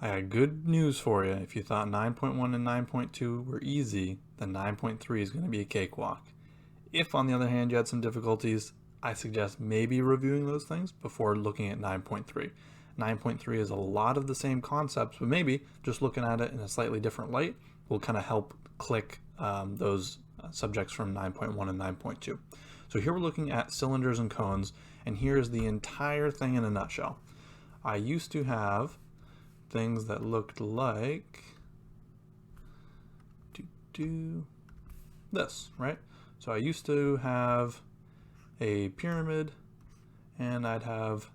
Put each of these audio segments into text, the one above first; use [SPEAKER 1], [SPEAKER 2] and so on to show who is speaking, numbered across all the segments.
[SPEAKER 1] I got good news for you. If you thought 9.1 and 9.2 were easy, then 9.3 is going to be a cakewalk. If, on the other hand, you had some difficulties, I suggest maybe reviewing those things before looking at 9.3. 9.3 is a lot of the same concepts, but maybe just looking at it in a slightly different light will kind of help click those subjects from 9.1 and 9.2. So here we're looking at cylinders and cones, and here's the entire thing in a nutshell. I used to have things that looked like this, right? So I used to have a pyramid and I'd have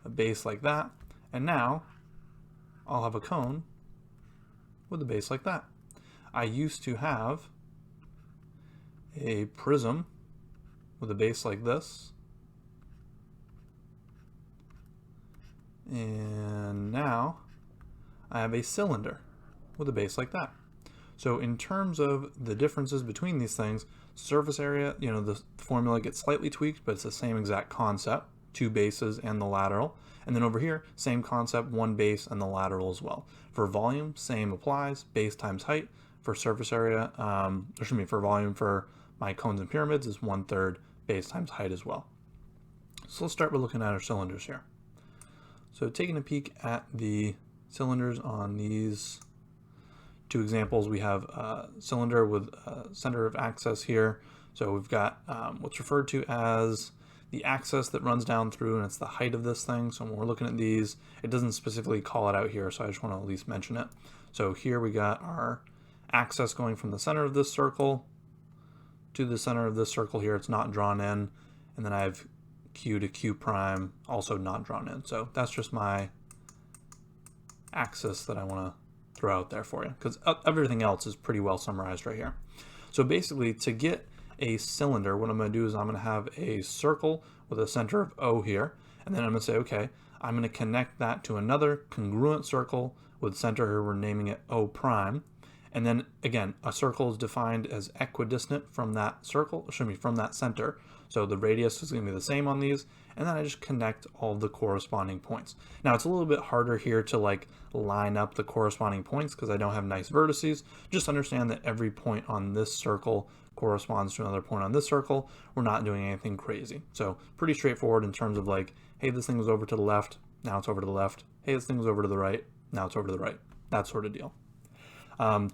[SPEAKER 1] a base like that, and now I'll have a cone with a base like that. I used to have a prism with a base like this, and now I have a cylinder with a base like that. So in terms of the differences between these things, surface area, the formula gets slightly tweaked, but it's the same exact concept, two bases and the lateral. And then over here, same concept, one base and the lateral as well. For volume, same applies, base times height. For surface area, for volume for my cones and pyramids is 1/3 base times height as well. So let's start with looking at our cylinders here. So taking a peek at the cylinders on these two examples, we have a cylinder with a center of access here. So we've got what's referred to as the axis that runs down through, and it's the height of this thing. So when we're looking at these, it doesn't specifically call it out here, so I just want to at least mention it. So here we got our axis going from the center of this circle to the center of this circle here. It's not drawn in, and then I have Q to Q prime also not drawn in. So that's just my axis that I want to throw out there for you, because everything else is pretty well summarized right here. So basically, to get a cylinder, what I'm going to do is I'm going to have a circle with a center of O here, and then I'm going to say, okay, I'm going to connect that to another congruent circle with center here, we're naming it O prime. And then again, a circle is defined as equidistant from that circle, from that center. So the radius is going to be the same on these, and then I just connect all of the corresponding points. Now it's a little bit harder here to line up the corresponding points because I don't have nice vertices. Just understand that every point on this circle corresponds to another point on this circle. We're not doing anything crazy. So pretty straightforward in terms of hey, this thing was over to the left, now it's over to the left. Hey, this thing was over to the right, now it's over to the right. That sort of deal.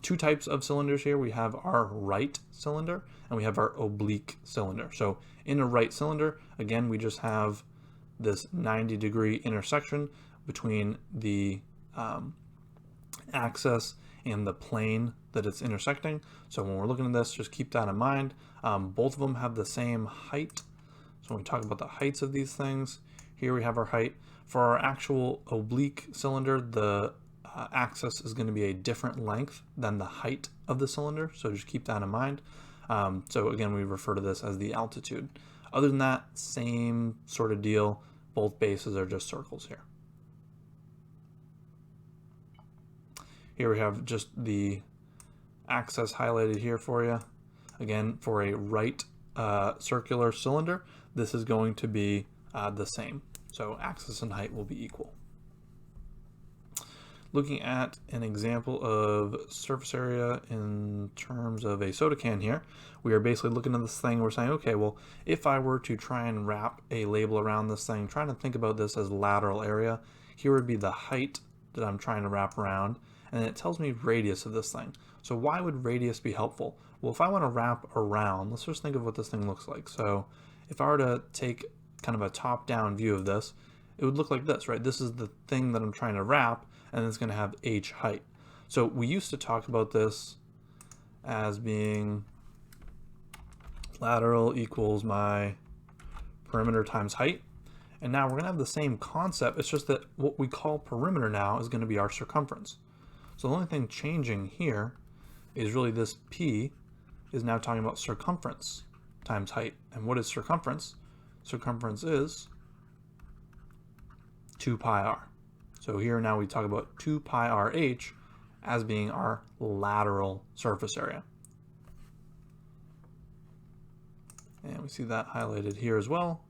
[SPEAKER 1] Two types of cylinders here. We have our right cylinder and we have our oblique cylinder. So in a right cylinder, again, we just have this 90-degree intersection between the axis and the plane that it's intersecting. So when we're looking at this, just keep that in mind. Both of them have the same height. So when we talk about the heights of these things, here we have our height. For our actual oblique cylinder, the axis is going to be a different length than the height of the cylinder, so just keep that in mind. So again, we refer to this as the altitude. Other than that, same sort of deal. Both bases are just circles here. Here we have just the axis highlighted here for you. Again, for a right circular cylinder, this is going to be the same. So axis and height will be equal. Looking at an example of surface area in terms of a soda can here, we are basically looking at this thing and we're saying, okay, well, if I were to try and wrap a label around this thing, trying to think about this as lateral area, here would be the height that I'm trying to wrap around, and it tells me radius of this thing. So why would radius be helpful? Well, if I want to wrap around, let's just think of what this thing looks like. So if I were to take kind of a top-down view of this, it would look like this, right? This is the thing that I'm trying to wrap, and it's going to have h height. So we used to talk about this as being lateral equals my perimeter times height. And now we're going to have the same concept. It's just that what we call perimeter now is going to be our circumference. So the only thing changing here is really this P is now talking about circumference times height. And what is circumference? Circumference is 2 pi r. So here now we talk about 2 pi rh as being our lateral surface area. And we see that highlighted here as well.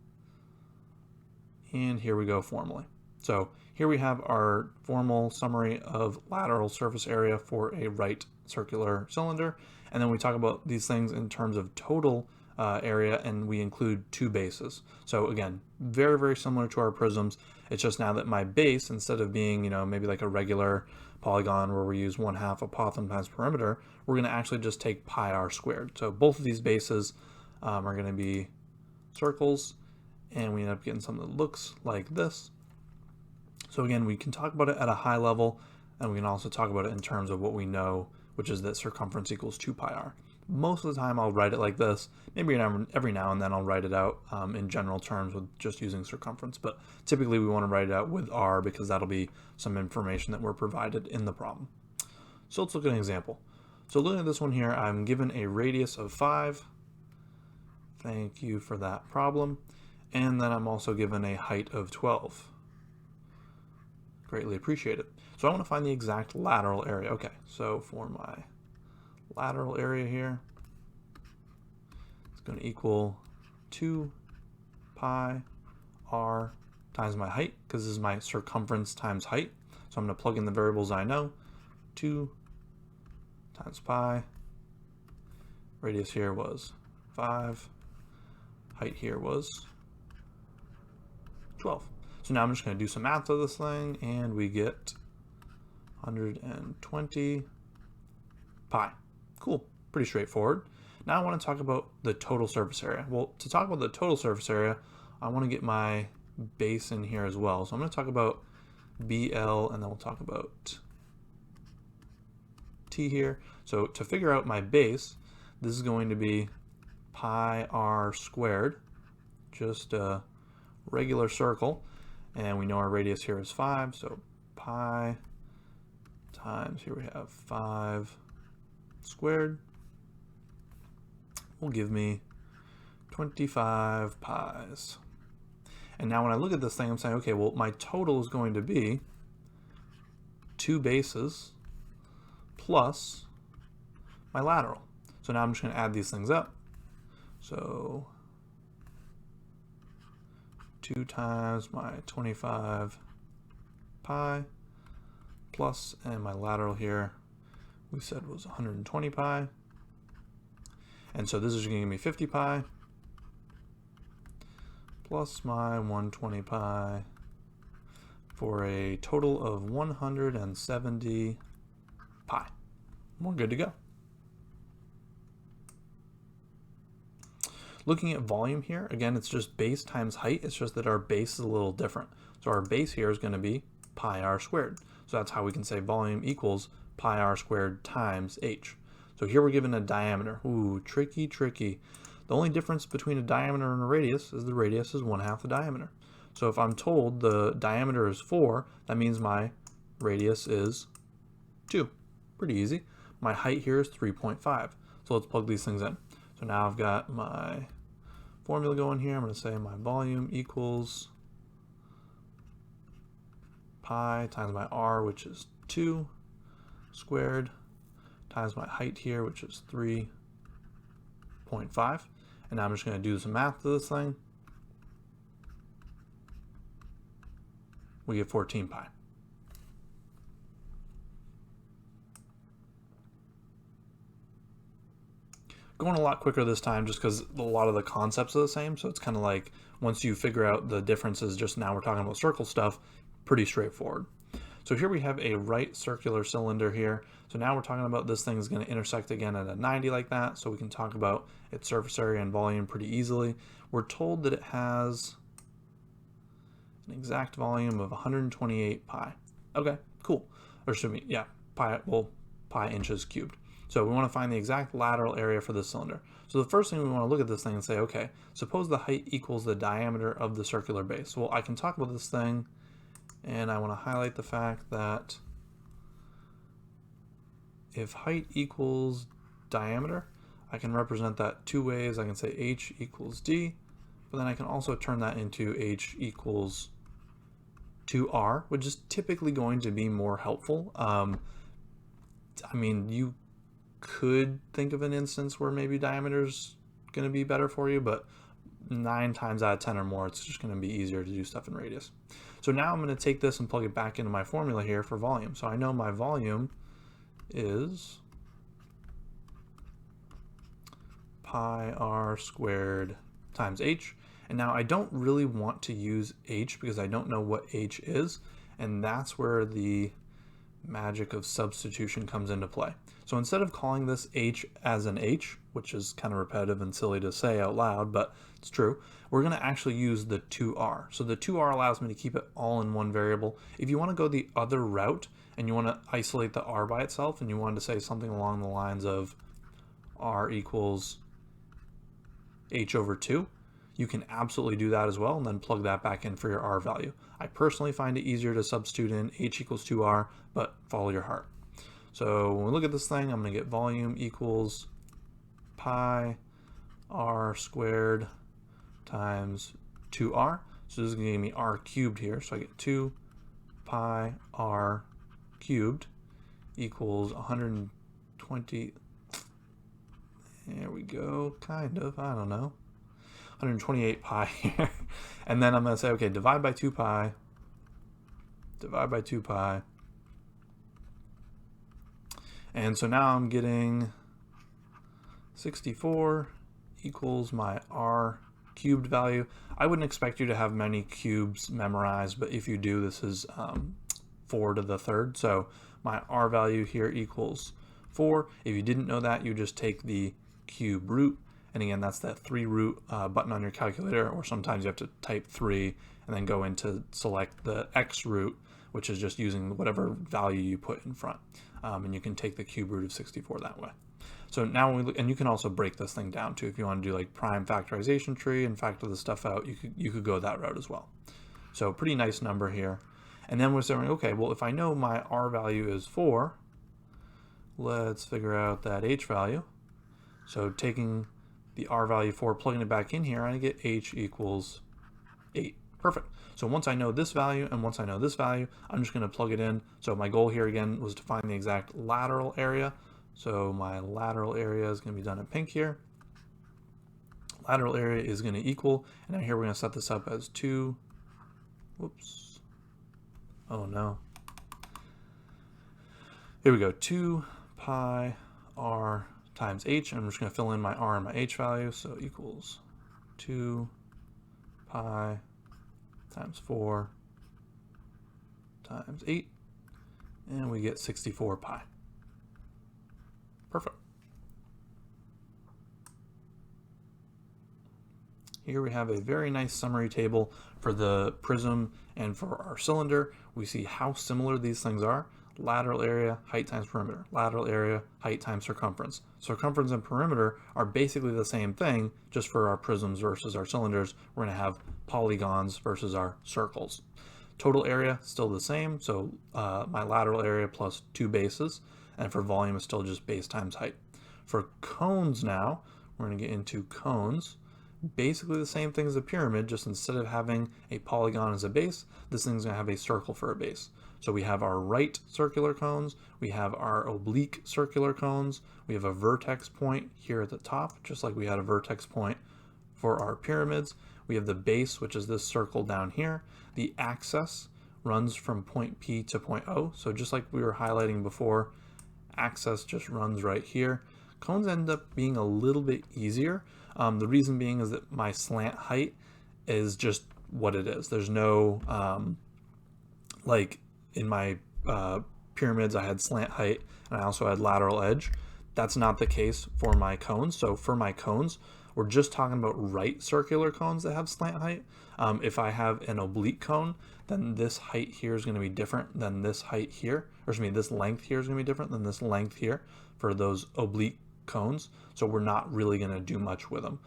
[SPEAKER 1] And here we go formally. So here we have our formal summary of lateral surface area for a right circular cylinder. And then we talk about these things in terms of total area, and we include two bases. So again, very, very similar to our prisms. It's just now that my base, instead of being, maybe like a regular polygon where we use 1/2 apothem times perimeter, we're going to actually just take pi r squared. So both of these bases are going to be circles, and we end up getting something that looks like this. So again, we can talk about it at a high level, and we can also talk about it in terms of what we know, which is that circumference equals 2 pi r. Most of the time I'll write it like this. Maybe every now and then I'll write it out in general terms with just using circumference, but typically we want to write it out with r because that'll be some information that we're provided in the problem. So let's look at an example. So looking at this one here, I'm given a radius of 5. Thank you for that problem. And then I'm also given a height of 12. Greatly appreciate it. So I want to find the exact lateral area. Okay, so for my lateral area here, it's going to equal 2 pi r times my height, because this is my circumference times height. So I'm going to plug in the variables I know. 2 times pi. Radius here was 5. Height here was 12. So now I'm just going to do some math to this thing, and we get 120 pi. Cool, pretty straightforward. Now I want to talk about the total surface area. Well, to talk about the total surface area, I want to get my base in here as well. So I'm going to talk about BL, and then we'll talk about T here. So to figure out my base, this is going to be pi r squared, just a regular circle. And we know our radius here is 5, so pi times, here we have 5 squared will give me 25 pi's. And now when I look at this thing, I'm saying, okay, well, my total is going to be 2 bases plus my lateral. So now I'm just going to add these things up. So 2 times my 25 pi plus, and my lateral here we said was 120 pi. And so this is going to give me 50 pi plus my 120 pi for a total of 170 pi. We're good to go. Looking at volume here, again, it's just base times height. It's just that our base is a little different. So our base here is going to be pi r squared. So that's how we can say volume equals pi r squared times h. So here we're given a diameter. Ooh, tricky, tricky. The only difference between a diameter and a radius is the radius is 1/2 the diameter. So if I'm told the diameter is 4, that means my radius is 2. Pretty easy. My height here is 3.5. So let's plug these things in. So now I've got my formula going here. I'm going to say my volume equals pi times my r, which is 2 squared, times my height here, which is 3.5. And now I'm just going to do some math to this thing. We get 14 pi. Going a lot quicker this time just because a lot of the concepts are the same. So it's kind of like once you figure out the differences, just now we're talking about circle stuff, pretty straightforward. So here we have a right circular cylinder here. So now we're talking about this thing is going to intersect again at a 90 like that. So we can talk about its surface area and volume pretty easily. We're told that it has an exact volume of 128 pi. Okay, cool. Or should we, yeah, pi inches cubed. So we want to find the exact lateral area for this cylinder. So the first thing we want to look at this thing and say, okay, suppose the height equals the diameter of the circular base. Well, I can talk about this thing, and I want to highlight the fact that if height equals diameter, I can represent that two ways. I can say h equals d, but then I can also turn that into h equals 2r, which is typically going to be more helpful. I mean, you could think of an instance where maybe diameter is going to be better for you, but 9 times out of 10 or more, it's just going to be easier to do stuff in radius. So now I'm going to take this and plug it back into my formula here for volume. So I know my volume is pi r squared times h. And now I don't really want to use h because I don't know what h is, and that's where the magic of substitution comes into play. So instead of calling this h as an h, which is kind of repetitive and silly to say out loud, but it's true, we're going to actually use the 2r. So the 2r allows me to keep it all in one variable. If you want to go the other route and you want to isolate the r by itself and you wanted to say something along the lines of r equals h over 2, you can absolutely do that as well and then plug that back in for your r value. I personally find it easier to substitute in h equals 2r, but follow your heart. So when we look at this thing, I'm going to get volume equals pi r squared times 2r. So this is going to give me r cubed here. So I get 2 pi r cubed equals 120. There we go, kind of, I don't know. 128 pi here. And then I'm going to say, okay, divide by 2 pi. Divide by 2 pi. And so now I'm getting 64 equals my r cubed value. I wouldn't expect you to have many cubes memorized, but if you do, this is 4 to the third. So my r value here equals 4. If you didn't know that, you just take the cube root. And again, that's that 3 root button on your calculator, or sometimes you have to type 3 and then go into select the x root, which is just using whatever value you put in front. And you can take the cube root of 64 that way. So now when we look, and you can also break this thing down too. If you want to do like prime factorization tree and factor the stuff out, you could go that route as well. So pretty nice number here. And then we're saying, okay, well, if I know my r value is 4, let's figure out that h value. So taking the r value 4, plugging it back in here, I get h equals 8. Perfect. So once I know this value and once I know this value, I'm just going to plug it in. So my goal here again was to find the exact lateral area. So my lateral area is going to be done in pink here. Lateral area is going to equal, and now here we're going to set this up as 2, whoops, oh no. Here we go, 2 pi r times h, and I'm just going to fill in my r and my h value, so equals 2 pi times 4 times 8, and we get 64 pi. Perfect. Here we have a very nice summary table for the prism and for our cylinder. We see how similar these things are. Lateral area, height times perimeter. Lateral area, height times circumference. Circumference and perimeter are basically the same thing, just for our prisms versus our cylinders. We're going to have polygons versus our circles. Total area, still the same, so my lateral area plus 2 bases, and for volume is still just base times height. For cones now, we're going to get into cones. Basically the same thing as a pyramid, just instead of having a polygon as a base, this thing's going to have a circle for a base. So we have our right circular cones, we have our oblique circular cones, we have a vertex point here at the top, just like we had a vertex point for our pyramids. We have the base, which is this circle down here. The axis runs from point P to point O, so just like we were highlighting before, axis just runs right here. Cones end up being a little bit easier. The reason being is that my slant height is just what it is. There's no, like in my pyramids, I had slant height and I also had lateral edge. That's not the case for my cones. So for my cones, we're just talking about right circular cones that have slant height. If I have an oblique cone, then this height here is going to be different than this height here. Or excuse me, this length here is going to be different than this length here for those oblique cones. So we're not really going to do much with them.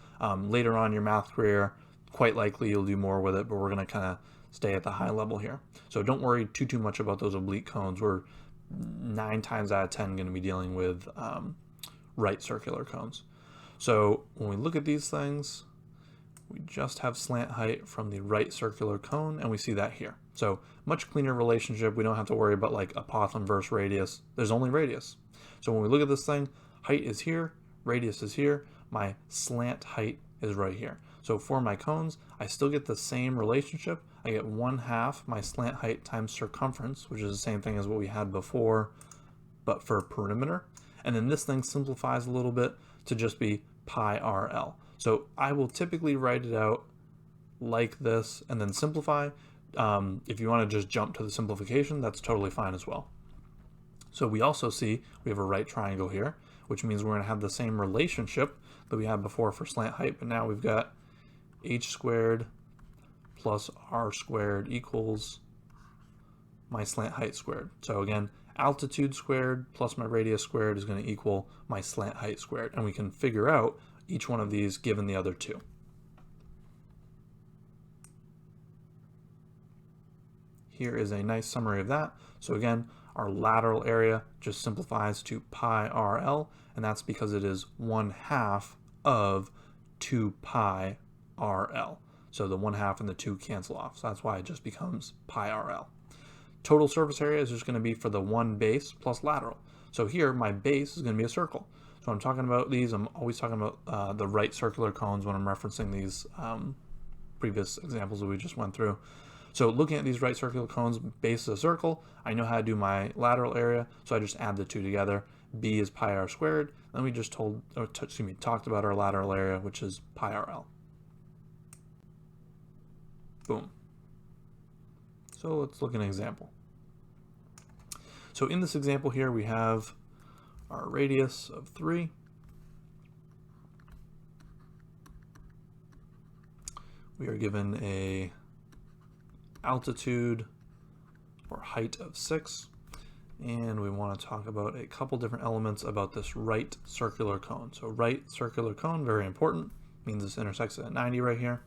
[SPEAKER 1] Later on in your math career, quite likely you'll do more with it, but we're going to kind of stay at the high level here. So don't worry too much about those oblique cones. We're 9 times out of 10 going to be dealing with right circular cones. So when we look at these things, we just have slant height from the right circular cone, and we see that here. So much cleaner relationship. We don't have to worry about like apothem versus radius. There's only radius. So when we look at this thing, height is here, radius is here, my slant height is right here. So for my cones, I still get the same relationship. I get 1/2 my slant height times circumference, which is the same thing as what we had before, but for perimeter. And then this thing simplifies a little bit to just be pi RL. So I will typically write it out like this and then simplify. If you want to just jump to the simplification, that's totally fine as well. So we also see we have a right triangle here, which means we're going to have the same relationship that we had before for slant height, but now we've got h squared plus r squared equals my slant height squared. So again, altitude squared plus my radius squared is going to equal my slant height squared, and we can figure out each one of these given the other two. Here is a nice summary of that. So again, our lateral area just simplifies to pi RL, and that's because it is 1/2 of 2 pi RL. So the 1/2 and the 2 cancel off. So that's why it just becomes pi RL. Total surface area is just going to be for the one base plus lateral. So here, my base is going to be a circle. So I'm talking about these, I'm always talking about the right circular cones when I'm referencing these previous examples that we just went through. So looking at these right circular cones, base is a circle, I know how to do my lateral area, so I just add the two together. B is pi r squared. Then we just talked about our lateral area, which is pi RL. Boom. So let's look at an example. So in this example here, we have our radius of 3. We are given a altitude or height of 6, and we want to talk about a couple different elements about this right circular cone. So right circular cone, very important, means this intersects at 90 right here.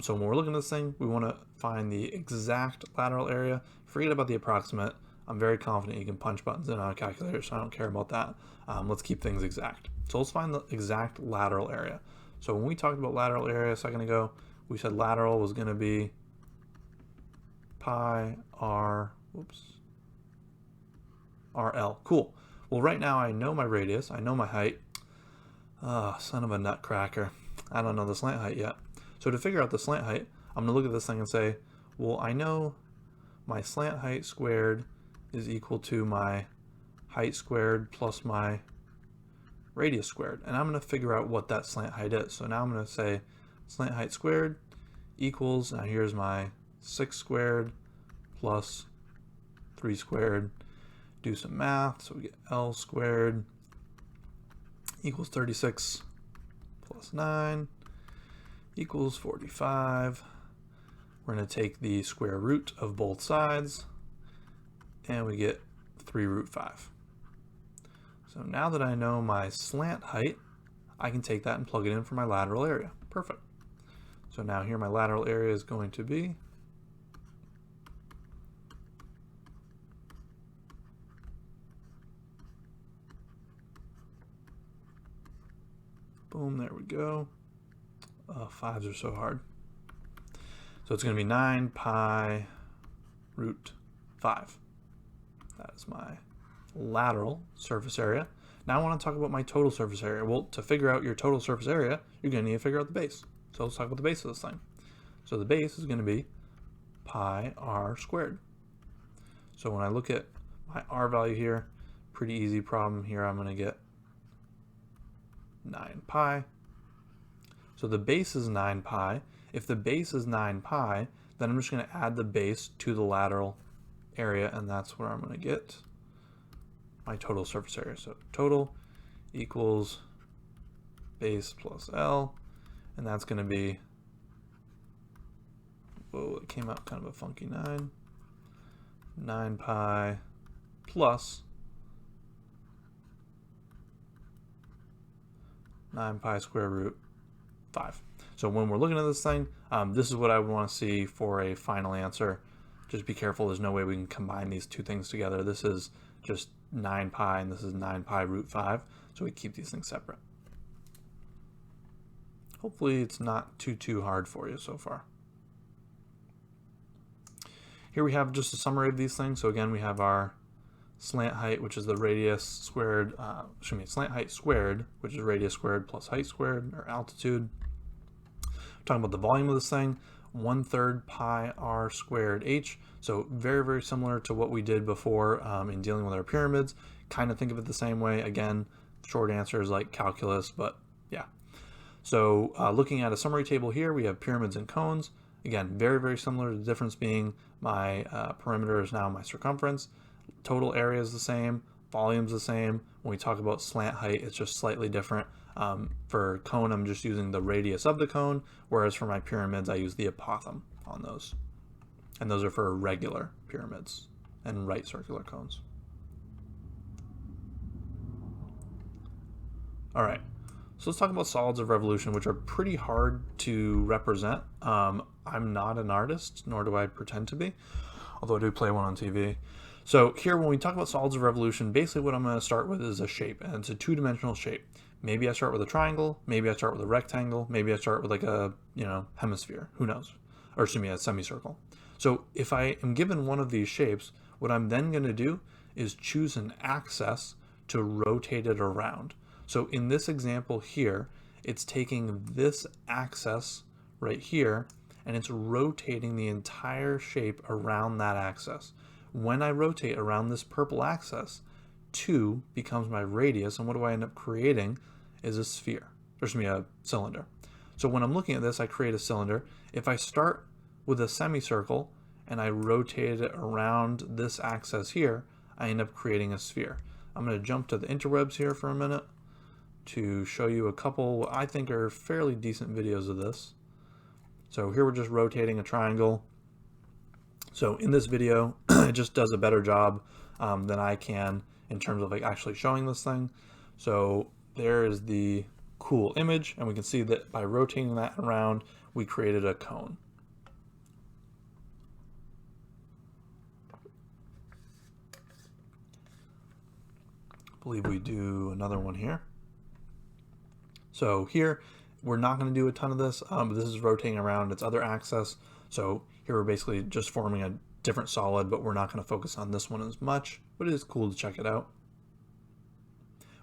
[SPEAKER 1] So when we're looking at this thing, we want to find the exact lateral area. Forget about the approximate. I'm very confident you can punch buttons in on a calculator, so I don't care about that. Let's keep things exact. So let's find the exact lateral area. So when we talked about lateral area a second ago, we said lateral was going to be pi r, RL. Cool. Well, right now I know my radius, I know my height. Son of a nutcracker. I don't know the slant height yet. So to figure out the slant height, I'm going to look at this thing and say, well, I know my slant height squared is equal to my height squared plus my radius squared. And I'm going to figure out what that slant height is. So now I'm going to say slant height squared equals, now here's my 6 squared plus 3 squared. Do some math, so we get L squared equals 36 plus 9 equals 45. We're going to take the square root of both sides, and we get 3 root 5. So now that I know my slant height, I can take that and plug it in for my lateral area. Perfect. So now here my lateral area is going to be boom, there we go. Fives are so hard. So it's going to be 9 pi root 5. That is my lateral surface area. Now I want to talk about my total surface area. Well, to figure out your total surface area, you're going to need to figure out the base. So let's talk about the base of this thing. So the base is going to be pi r squared. So when I look at my r value here, pretty easy problem here, I'm going to get 9 pi. So the base is 9 pi. If the base is 9 pi, then I'm just going to add the base to the lateral area, and that's where I'm going to get my total surface area. So total equals base plus L, and that's going to be, whoa, it came out kind of a funky 9 pi plus 9 pi square root 5. So when we're looking at this thing, this is what I would want to see for a final answer. Just be careful, there's no way we can combine these two things together. This is just 9 pi and this is 9 pi root 5, so we keep these things separate. Hopefully it's not too hard for you so far. Here we have just a summary of these things. So again, we have our slant height, which is the radius squared, slant height squared, which is radius squared plus height squared, or altitude. talking about the volume of this thing, 1/3 pi r squared h. So very, very similar to what we did before in dealing with our pyramids. Kind of think of it the same way. Again, short answer is like calculus, but yeah. So looking at a summary table here, we have pyramids and cones. Again, very, very similar. The difference being my perimeter is now my circumference. Total area is the same. Volume's the same. When we talk about slant height, it's just slightly different. For cone, I'm just using the radius of the cone, whereas for my pyramids, I use the apothem on those. And those are for regular pyramids and right circular cones. All right, so let's talk about solids of revolution, which are pretty hard to represent. I'm not an artist, nor do I pretend to be, although I do play one on TV. So here, when we talk about solids of revolution, basically what I'm going to start with is a shape, and it's a two-dimensional shape. Maybe I start with a triangle, maybe I start with a rectangle, maybe I start with like a, hemisphere, who knows, or excuse me, a semicircle. So if I am given one of these shapes, what I'm then going to do is choose an axis to rotate it around. So in this example here, it's taking this axis right here, and it's rotating the entire shape around that axis. When I rotate around this purple axis, 2 becomes my radius, and what do I end up creating is a sphere. There's going to be a cylinder. So when I'm looking at this, I create a cylinder. If I start with a semicircle and I rotate it around this axis here, I end up creating a sphere. I'm going to jump to the interwebs here for a minute to show you a couple what I think are fairly decent videos of this. So here we're just rotating a triangle. So in this video, it just does a better job than I can in terms of like actually showing this thing. So there is the cool image, and we can see that by rotating that around, we created a cone. I believe we do another one here. So here, we're not going to do a ton of this, but this is rotating around its other axis. So here we're basically just forming a different solid, but we're not going to focus on this one as much, but it is cool to check it out.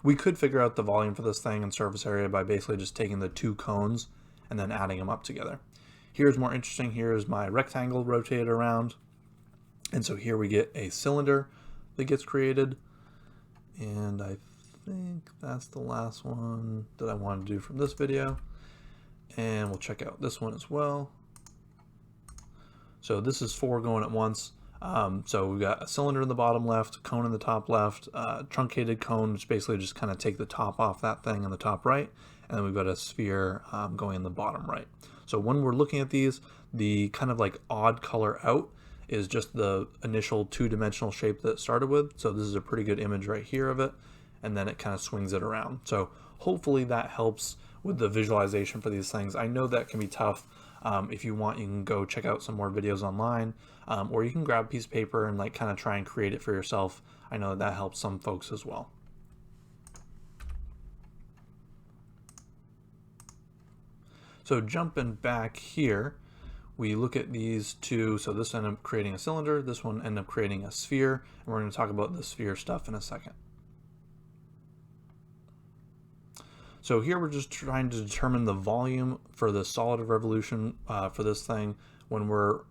[SPEAKER 1] We could figure out the volume for this thing and surface area by basically just taking the 2 cones and then adding them up together. Here's more interesting. Here's my rectangle rotated around. And so here we get a cylinder that gets created. And I think that's the last one that I wanted to do from this video. And we'll check out this one as well. So this is 4 going at once. So we've got a cylinder in the bottom left, cone in the top left, truncated cone, which basically just kind of take the top off that thing in the top right, and then we've got a sphere going in the bottom right. So when we're looking at these, the kind of like odd color out is just the initial 2-dimensional shape that it started with. So this is a pretty good image right here of it, and then it kind of swings it around. So hopefully that helps with the visualization for these things. I know that can be tough. If you want, you can go check out some more videos online, or you can grab a piece of paper and like kind of try and create it for yourself. I know that helps some folks as well. So jumping back here, we look at these two. So this ended up creating a cylinder, this one ended up creating a sphere, and we're going to talk about the sphere stuff in a second. So here we're just trying to determine the volume for the solid of revolution for this thing when we're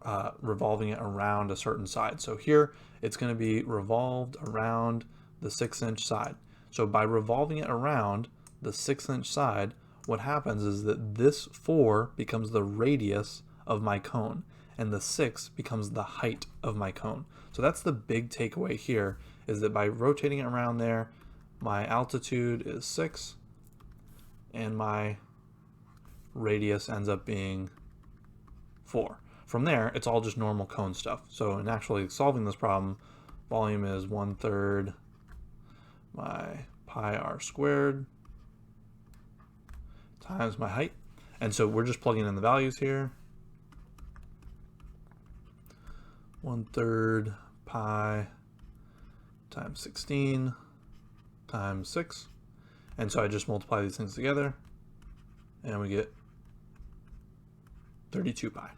[SPEAKER 1] revolving it around a certain side. So here it's going to be revolved around the 6-inch side. So by revolving it around the 6-inch side, what happens is that this 4 becomes the radius of my cone, and the 6 becomes the height of my cone. So that's the big takeaway here, is that by rotating it around there, my altitude is 6, and my radius ends up being 4. From there, it's all just normal cone stuff. So in actually solving this problem, volume is 1/3 my pi r squared times my height. And so we're just plugging in the values here. 1/3 pi times 16 times 6. And so I just multiply these things together, and we get 32 pi.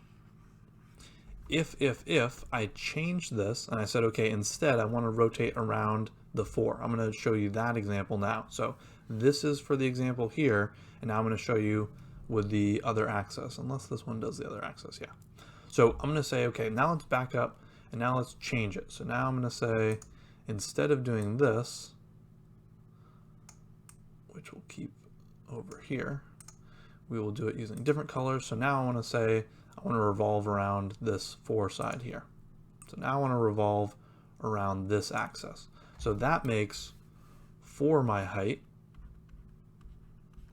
[SPEAKER 1] If I change this, and I said, okay, instead I want to rotate around the 4. I'm going to show you that example now. So this is for the example here, and now I'm going to show you with the other axis, unless this one does the other axis, yeah. So I'm going to say, okay, now let's back up and now let's change it. So now I'm going to say, instead of doing this, which we'll keep over here, we will do it using different colors. So now I want to say, I want to revolve around this 4 side here. So now I want to revolve around this axis. So that makes 4 my height.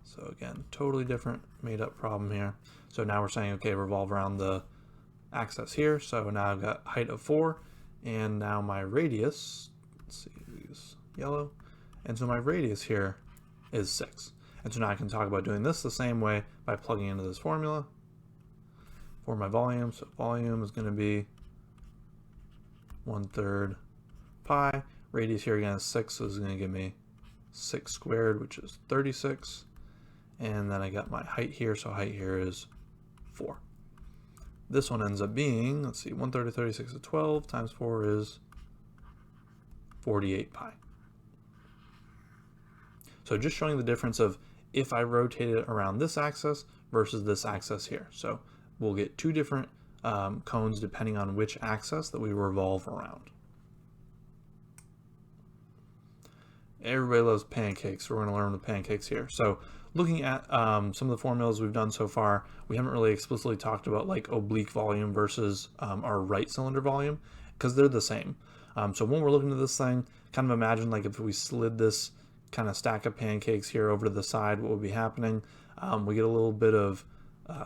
[SPEAKER 1] So again, totally different made up problem here. So now we're saying, okay, revolve around the axis here. So now I've got height of 4, and now my radius, let's see, use yellow. And so my radius here is 6. And so now I can talk about doing this the same way by plugging into this formula for my volume. So volume is going to be 1/3 pi. Radius here again is 6, so this is going to give me 6 squared, which is 36. And then I got my height here, so height here is 4. This one ends up being, let's see, 1/3 of 36 is 12, times 4 is 48 pi. So just showing the difference of if I rotate it around this axis versus this axis here. So we'll get 2 different cones depending on which axis that we revolve around. Everybody loves pancakes, so we're going to learn the pancakes here. So looking at some of the formulas we've done so far, we haven't really explicitly talked about like oblique volume versus our right cylinder volume, because they're the same. So when we're looking at this thing, kind of imagine like if we slid this kind of stack of pancakes here over to the side, what would be happening? We get a little bit of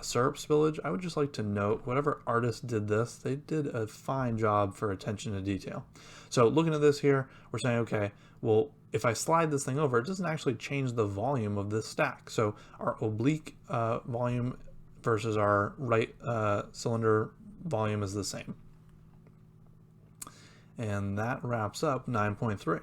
[SPEAKER 1] syrup spillage. I would just like to note, whatever artist did this, they did a fine job for attention to detail. So looking at this here, we're saying, okay, well, if I slide this thing over, it doesn't actually change the volume of this stack. So our oblique volume versus our right cylinder volume is the same. And that wraps up 9.3.